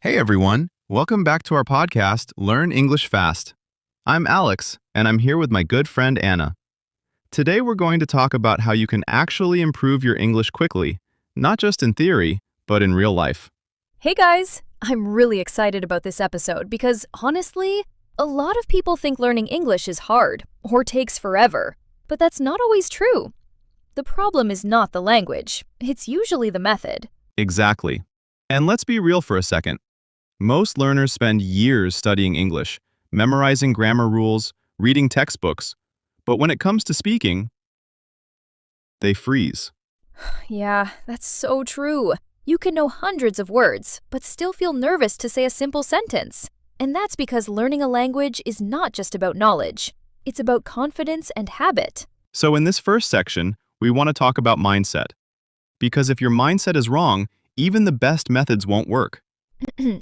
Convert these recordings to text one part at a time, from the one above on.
Hey everyone, welcome back to our podcast, Learn English Fast. I'm Alex, and I'm here with my good friend Anna. Today we're going to talk about how you can actually improve your English quickly, not just in theory, but in real life. Hey guys! I'm really excited about this episode because, honestly, a lot of people think learning English is hard or takes forever, but that's not always true. The problem is not the language, it's usually the method. Exactly. And let's be real for a second. Most learners spend years studying English, memorizing grammar rules, reading textbooks, but when it comes to speaking, they freeze. Yeah, that's so true. You can know hundreds of words, but still feel nervous to say a simple sentence. And that's because learning a language is not just about knowledge. It's about confidence and habit. So in this first section, we want to talk about mindset. Because if your mindset is wrong, even the best methods won't work.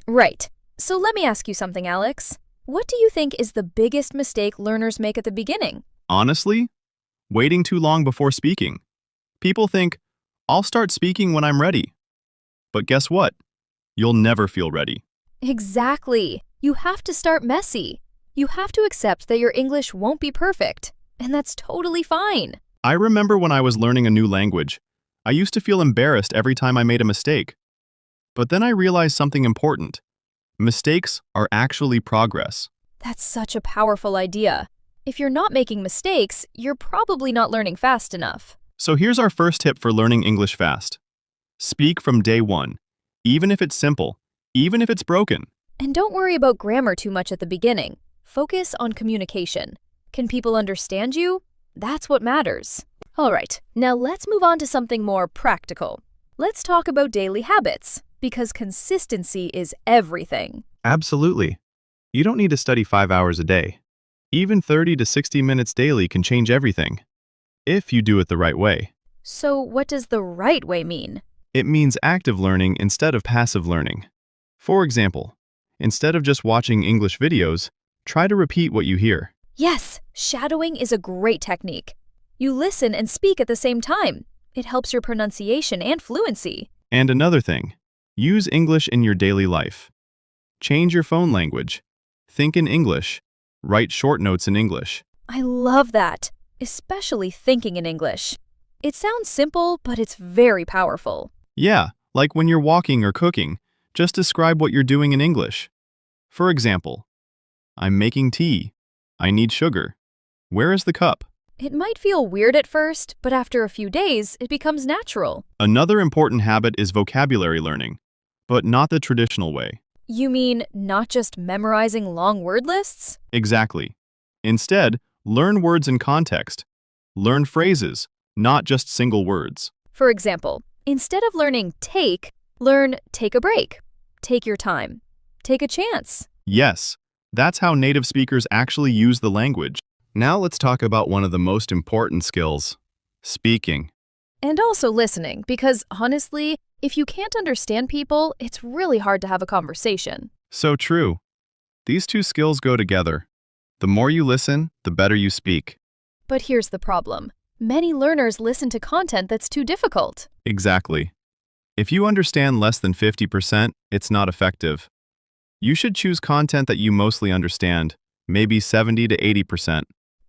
Right. So let me ask you something, Alex. What do you think is the biggest mistake learners make at the beginning? Honestly, waiting too long before speaking. People think, I'll start speaking when I'm ready. But guess what? You'll never feel ready. Exactly. You have to start messy. You have to accept that your English won't be perfect, and that's totally fine. I remember when I was learning a new language, I used to feel embarrassed every time I made a mistake. But then I realized something important. Mistakes are actually progress. That's such a powerful idea. If you're not making mistakes, you're probably not learning fast enough. So here's our first tip for learning English fast. Speak from day one, even if it's simple, even if it's broken. And don't worry about grammar too much at the beginning. Focus on communication. Can people understand you? That's what matters. All right, now let's move on to something more practical. Let's talk about daily habits, because consistency is everything. Absolutely. You don't need to study 5 hours a day. Even 30 to 60 minutes daily can change everything, if you do it the right way. So what does the right way mean? It means active learning instead of passive learning. For example, instead of just watching English videos, try to repeat what you hear. Yes, shadowing is a great technique. You listen and speak at the same time. It helps your pronunciation and fluency. And another thing, use English in your daily life. Change your phone language. Think in English. Write short notes in English. I love that, especially thinking in English. It sounds simple, but it's very powerful. Yeah, like when you're walking or cooking, just describe what you're doing in English. For example, I'm making tea. I need sugar. Where is the cup? It might feel weird at first, but after a few days, it becomes natural. Another important habit is vocabulary learning, but not the traditional way. You mean not just memorizing long word lists? Exactly. Instead, learn words in context. Learn phrases, not just single words. For example, instead of learning take, learn take a break, take your time, take a chance. Yes, that's how native speakers actually use the language. Now let's talk about one of the most important skills, speaking. And also listening, because honestly, if you can't understand people, it's really hard to have a conversation. So true. These two skills go together. The more you listen, the better you speak. But here's the problem. Many learners listen to content that's too difficult. Exactly. If you understand less than 50%, it's not effective. You should choose content that you mostly understand, maybe 70 to 80%.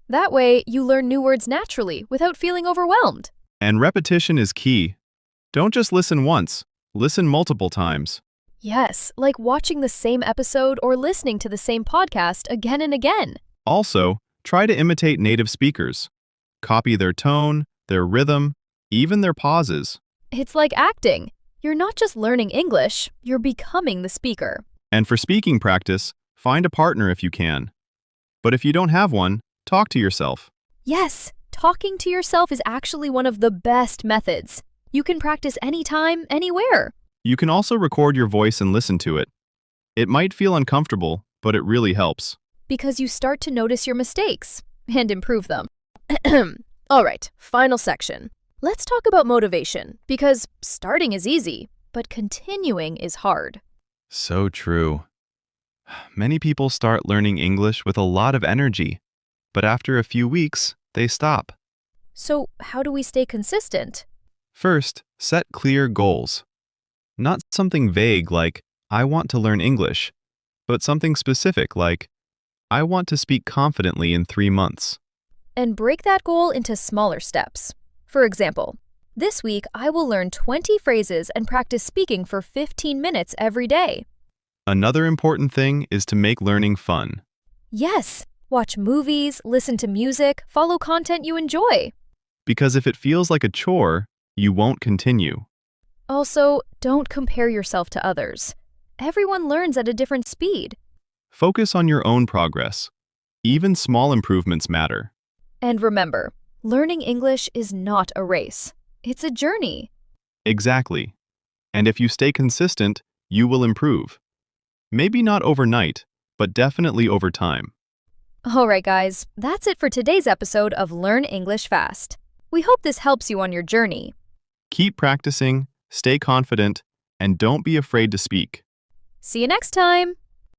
That way, you learn new words naturally without feeling overwhelmed. And repetition is key. Don't just listen once, listen multiple times. Yes, like watching the same episode or listening to the same podcast again and again. Also, try to imitate native speakers. Copy their tone, their rhythm, even their pauses. It's like acting. You're not just learning English, you're becoming the speaker. And for speaking practice, find a partner if you can. But if you don't have one, talk to yourself. Yes, talking to yourself is actually one of the best methods. You can practice anytime, anywhere. You can also record your voice and listen to it. It might feel uncomfortable, but it really helps. Because you start to notice your mistakes and improve them. All right, final section. Let's talk about motivation, because starting is easy, but continuing is hard. So true. Many people start learning English with a lot of energy, but after a few weeks, they stop. So how do we stay consistent? First, set clear goals. Not something vague like, I want to learn English, but something specific like, I want to speak confidently in 3 months. And break that goal into smaller steps. For example, this week I will learn 20 phrases and practice speaking for 15 minutes every day. Another important thing is to make learning fun. Yes, watch movies, listen to music, follow content you enjoy. Because if it feels like a chore, you won't continue. Also, don't compare yourself to others. Everyone learns at a different speed. Focus on your own progress. Even small improvements matter. And remember, learning English is not a race. It's a journey. Exactly. And if you stay consistent, you will improve. Maybe not overnight, but definitely over time. All right, guys, that's it for today's episode of Learn English Fast. We hope this helps you on your journey. Keep practicing, stay confident, and don't be afraid to speak. See you next time!